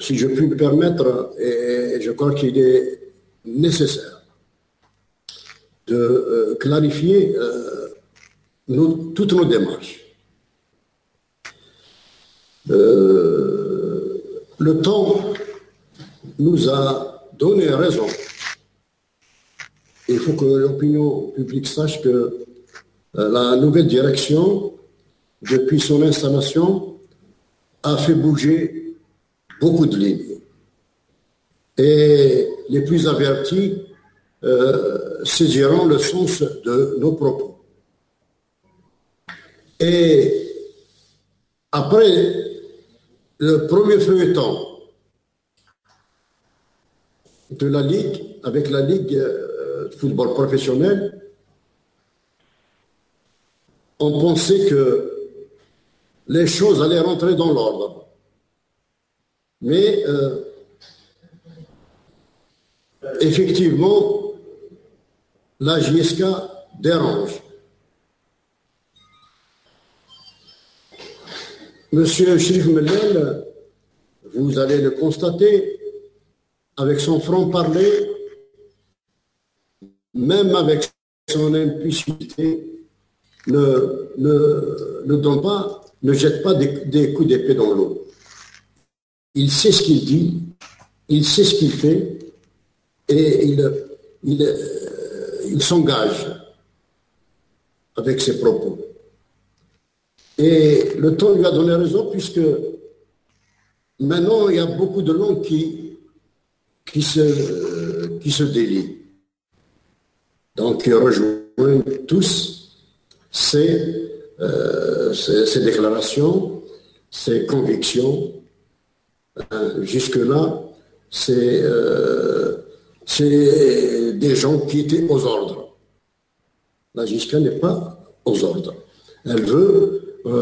si je puis me permettre, et je crois qu'il est nécessaire de clarifier toutes nos démarches. Le temps nous a donné raison. Il faut que l'opinion publique sache que la nouvelle direction, depuis son installation, a fait bouger beaucoup de lignes. Et les plus avertis saisiront le sens de nos propos. Et après le premier feuilleton de la Ligue, avec la Ligue de football professionnel, on pensait que les choses allaient rentrer dans l'ordre. Mais effectivement, la JSK dérange. Monsieur Cherif Mellel, vous allez le constater, avec son franc-parler, même avec son impulsivité, ne jette pas des coups d'épée dans l'eau. Il sait ce qu'il dit, il sait ce qu'il fait, et il s'engage avec ses propos. Et le temps lui a donné raison, puisque maintenant il y a beaucoup de langues qui se délient. Donc ils rejoignent tous ces déclarations, ces convictions. Jusque-là, c'est des gens qui étaient aux ordres. La JSK n'est pas aux ordres. Elle veut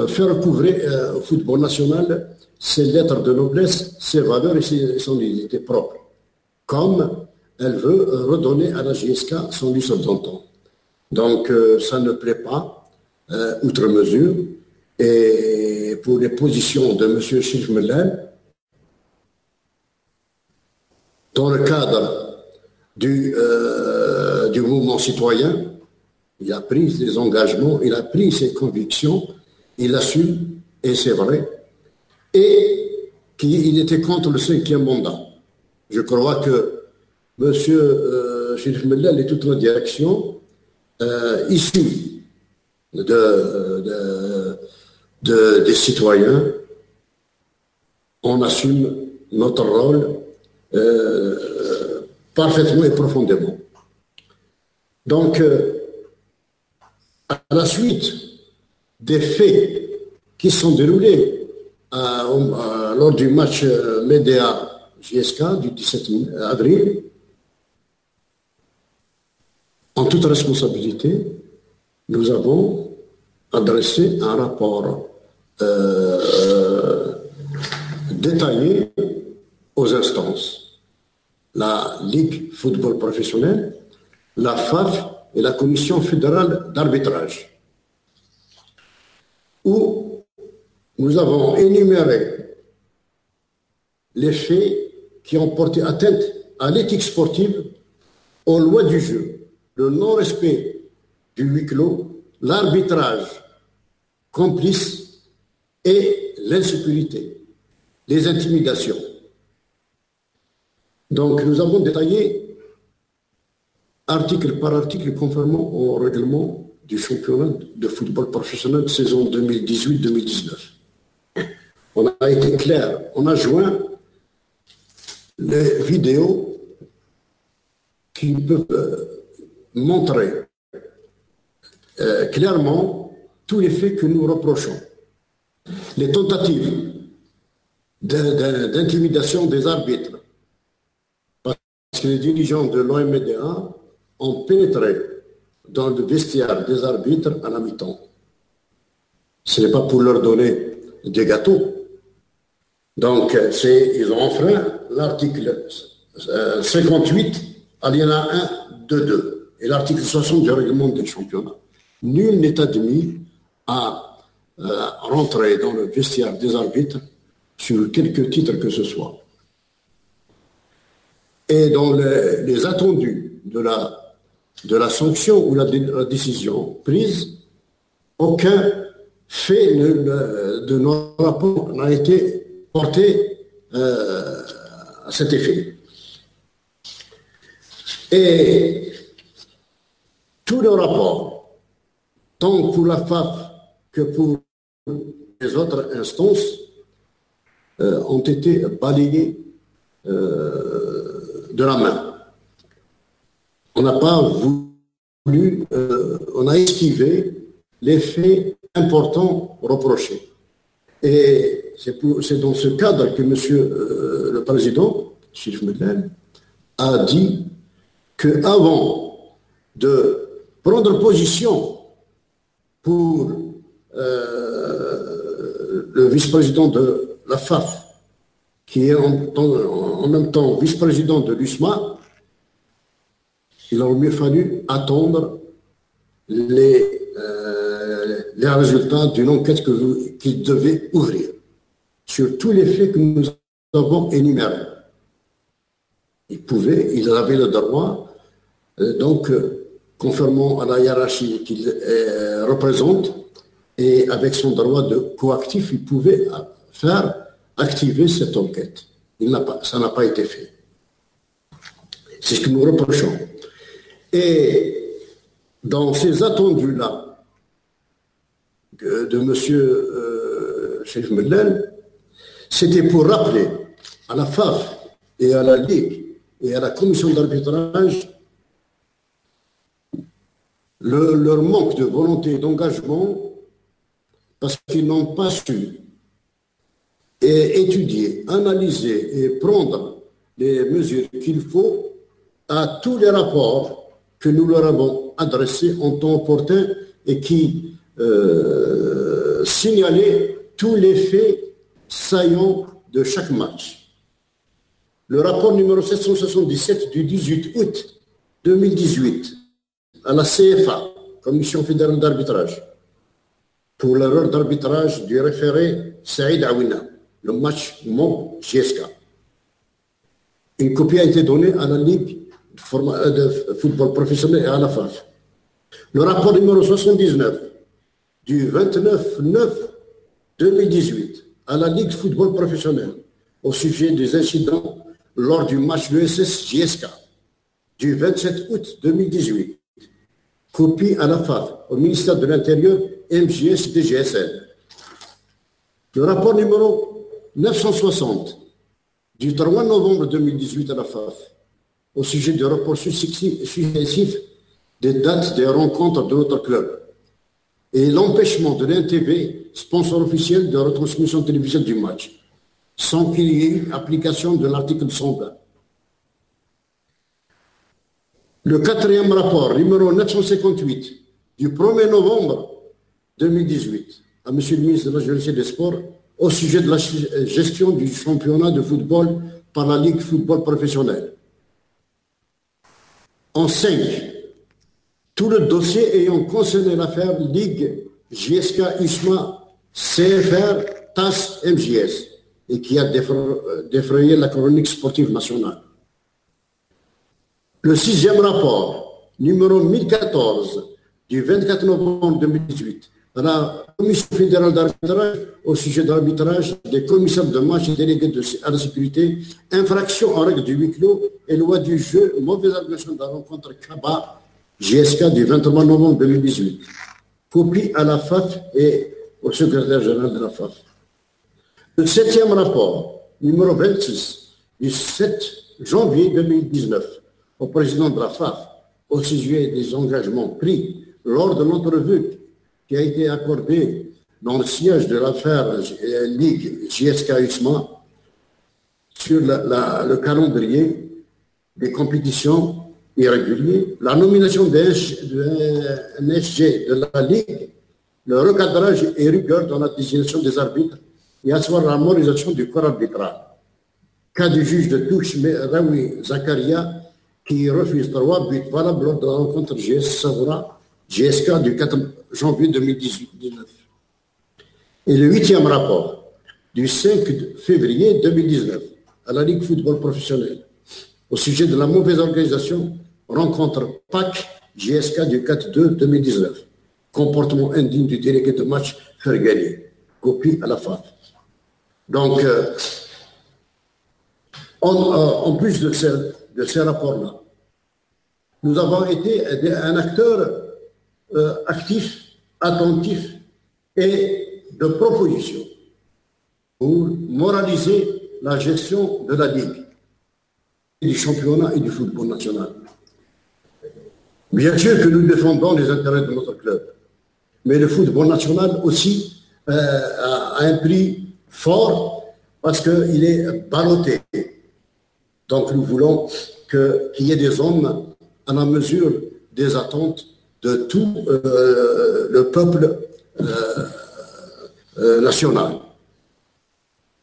faire couvrir au football national ses lettres de noblesse, ses valeurs et son identité propre. Comme elle veut redonner à la JSK son lustre d'antan. Donc, ça ne plaît pas, outre mesure. Et pour les positions de M. Cherif Mellel, dans le cadre du mouvement citoyen, il a pris des engagements, il a pris ses convictions, il assume, et c'est vrai, et qu'il était contre le 5e mandat. Je crois que M. Cherif Mellel et toute notre direction, issue des citoyens, on assume notre rôle parfaitement et profondément. Donc, à la suite des faits qui sont déroulés lors du match Médéa-JSK du 17 avril, en toute responsabilité, nous avons adressé un rapport détaillé aux instances, la Ligue football professionnel, la FAF et la Commission fédérale d'arbitrage, où nous avons énuméré les faits qui ont porté atteinte à l'éthique sportive, aux lois du jeu, le non-respect du huis clos, l'arbitrage complice et l'insécurité, les intimidations. Donc nous avons détaillé article par article conformément au règlement du championnat de football professionnel de saison 2018-2019. On a été clair, on a joint les vidéos qui peuvent montrer clairement tous les faits que nous reprochons. Les tentatives d'intimidation des arbitres, parce que les dirigeants de l'OMDA ont pénétré dans le vestiaire des arbitres à la mi-temps. Ce n'est pas pour leur donner des gâteaux. Donc, ils ont enfreint l'article 58, alinéa 1 de 2, et l'article 60 du règlement du championnat. Nul n'est admis à rentrer dans le vestiaire des arbitres sur quelque titre que ce soit. Et dans les attendus de la sanction ou la décision prise, aucun fait de nos rapports n'a été porté à cet effet. Et tous les rapports, tant pour la FAF que pour les autres instances, ont été balayés de la main. On n'a pas voulu, on a esquivé les faits importants reprochés. Et c'est dans ce cadre que Monsieur le Président, Chérif Medlel, a dit qu'avant de prendre position pour le vice-président de la FAF, qui est en même temps vice-président de l'USMA, il aurait mieux fallu attendre les résultats d'une enquête qu'il devait ouvrir sur tous les faits que nous avons énumérés. Il avait le droit, donc, conformément à la hiérarchie qu'il représente, et avec son droit de coactif, il pouvait faire activer cette enquête. Ça n'a pas été fait. C'est ce que nous reprochons. Et dans ces attendus-là de M. Chérif Medlel, c'était pour rappeler à la FAF et à la Ligue et à la commission d'arbitrage leur manque de volonté et d'engagement, parce qu'ils n'ont pas su étudier, analyser et prendre les mesures qu'il faut à tous les rapports que nous leur avons adressés en temps opportun et qui signalaient tous les faits saillants de chaque match. Le rapport numéro 777 du 18 août 2018 à la CFA, Commission fédérale d'arbitrage, pour l'erreur d'arbitrage du référé Saïd Aouina, le match Mont-JSK. Une copie a été donnée à la Ligue de football professionnel et à la FAF. Le rapport numéro 79 du 29/9/2018 à la Ligue de football professionnel au sujet des incidents lors du match l'USS-JSK du 27 août 2018. Copie à la FAF, au ministère de l'Intérieur, MJS-DGSN. Le rapport numéro 960 du 3 novembre 2018 à la FAF, au sujet du report successif des dates des rencontres de notre club et l'empêchement de l'NTV, sponsor officiel de retransmission télévisuelle du match, sans qu'il y ait eu application de l'article 120. Le quatrième rapport, numéro 958, du 1er novembre 2018, à M. le ministre de la Jeunesse et des Sports, au sujet de la gestion du championnat de football par la Ligue de football professionnel. En 5, tout le dossier ayant concerné l'affaire Ligue, JSK, USMA, CFR, TAS, MJS, et qui a défrayé la chronique sportive nationale. Le sixième rapport, numéro 1014, du 24 novembre 2018, à la Commission fédérale d'arbitrage au sujet de l'arbitrage des commissaires de match et délégués à la sécurité, infraction en règle du huis clos et loi du jeu, mauvaise organisation de la rencontre CABA, JSK du 23 novembre 2018. Copie à la FAF et au secrétaire général de la FAF. Le septième rapport, numéro 26, du 7 janvier 2019, au président de la FAF, au sujet des engagements pris lors de l'entrevue qui a été accordée dans le siège de l'affaire Ligue JSK-USMA sur le calendrier des compétitions irréguliers, la nomination d'un SG de la Ligue, le recadrage et rigueur dans la désignation des arbitres et asseoir la mobilisation du corps arbitral. Cas du juge de touche Raoui Zakaria qui refuse 3 buts valables lors de la rencontre GS-JSK du 4 janvier 2019. Et le 8e rapport du 5 février 2019 à la Ligue football professionnel au sujet de la mauvaise organisation, rencontre PAC JSK du 4-2-2019. Comportement indigne du délégué de match faire gagner. Copie à la FAF. Donc, en plus de ces rapports-là, nous avons été un acteur actif, attentif et de proposition pour moraliser la gestion de la Ligue, du championnat et du football national. Bien sûr que nous défendons les intérêts de notre club, mais le football national aussi a un prix fort parce qu'il est ballotté. Donc nous voulons qu'il y ait des hommes à la mesure des attentes de tout le peuple national.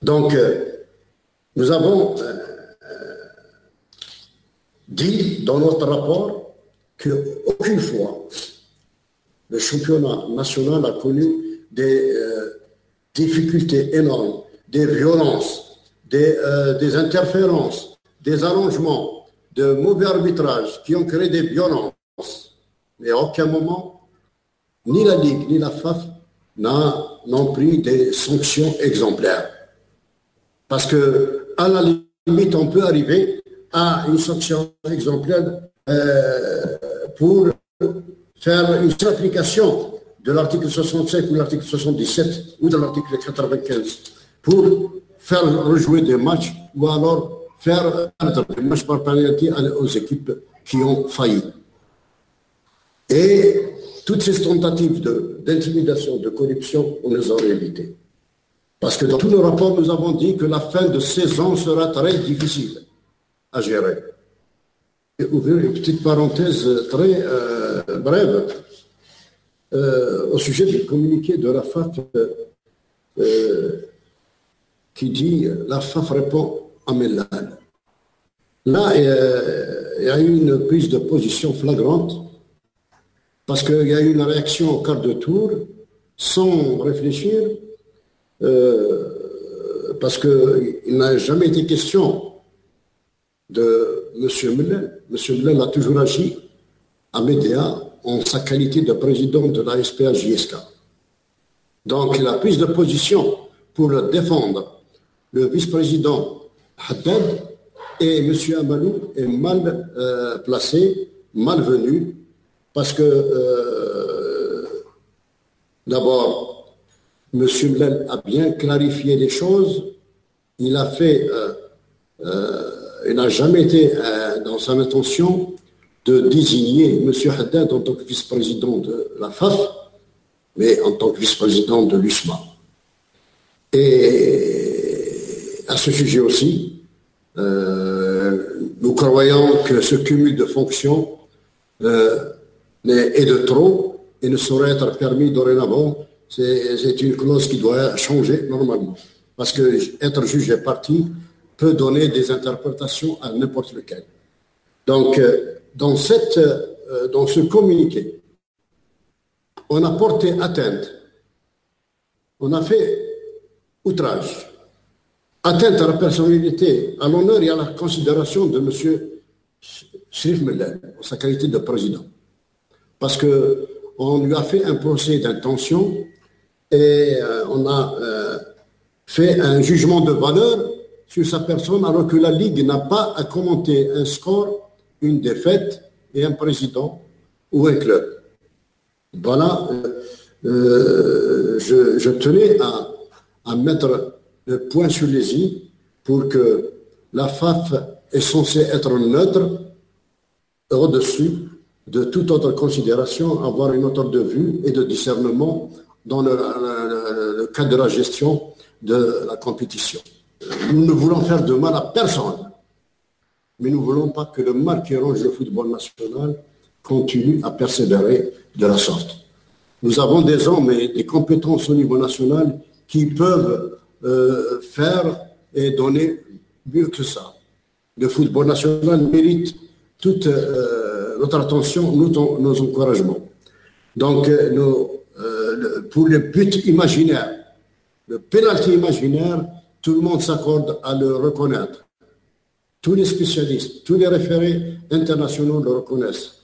Donc nous avons dit dans notre rapport qu'aucune fois le championnat national a connu des difficultés énormes, des violences, des interférences, des arrangements, de mauvais arbitrages qui ont créé des violences. Mais à aucun moment, ni la Ligue, ni la FAF n'ont pris des sanctions exemplaires. Parce qu'à la limite, on peut arriver à une sanction exemplaire pour faire une application de l'article 65 ou l'article 77 ou de l'article 95 pour faire rejouer des matchs ou alors faire des matchs par pénalité aux équipes qui ont failli. Et toutes ces tentatives d'intimidation, de corruption, on les aurait évitées. Parce que dans tous nos rapports, nous avons dit que la fin de saison sera très difficile à gérer. Et ouvrir une petite parenthèse très brève au sujet du communiqué de la FAF qui dit la FAF répond à Mellal. Là, il y a eu une prise de position flagrante parce qu'il y a eu une réaction au quart de tour sans réfléchir parce qu'il n'a jamais été question de M. Mellal. M. Mellal a toujours agi à Médéa en sa qualité de président de la SPA-JSK. Donc la prise de position pour défendre le vice-président Haddad et M. Amalou est mal placé, malvenu, parce que d'abord, M. Mellal a bien clarifié les choses, il a fait, il n'a jamais été dans son intention de désigner M. Haddad en tant que vice-président de la FAF, mais en tant que vice-président de l'USMA. Et à ce sujet aussi, nous croyons que ce cumul de fonctions est de trop et ne saurait être permis dorénavant. C'est une clause qui doit changer normalement. Parce que être juge et parti peut donner des interprétations à n'importe lequel. Donc, dans ce communiqué, on a porté atteinte, on a fait outrage, atteinte à la personnalité, à l'honneur et à la considération de M. Cherif Mellal, en sa qualité de président. Parce qu'on lui a fait un procès d'intention et on a fait un jugement de valeur sur sa personne, alors que la Ligue n'a pas à commenter un score, une défaite et un président ou un club. Voilà, je tenais à mettre le point sur les i pour que la FAF est censée être neutre au-dessus de toute autre considération, avoir une hauteur de vue et de discernement dans le cadre de la gestion de la compétition. Nous ne voulons faire de mal à personne, mais nous ne voulons pas que le mal qui ronge le football national continue à persévérer de la sorte. Nous avons des hommes et des compétences au niveau national qui peuvent faire et donner mieux que ça. Le football national mérite toute notre attention, nos encouragements. Donc, pour le but imaginaire, le pénalty imaginaire, tout le monde s'accorde à le reconnaître. tous les spécialistes, tous les référés internationaux le reconnaissent.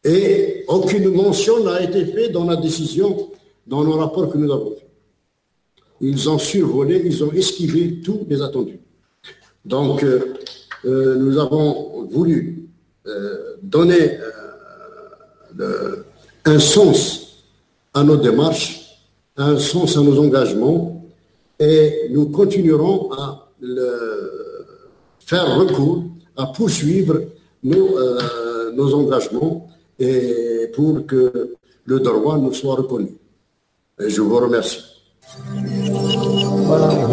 Et aucune mention n'a été faite dans la décision, dans le rapport que nous avons fait. Ils ont survolé, ils ont esquivé tous les attendus. Donc, nous avons voulu donner un sens à nos démarches, un sens à nos engagements, et nous continuerons à faire recours, à poursuivre nos engagements et pour que le droit nous soit reconnu. Et je vous remercie. Voilà.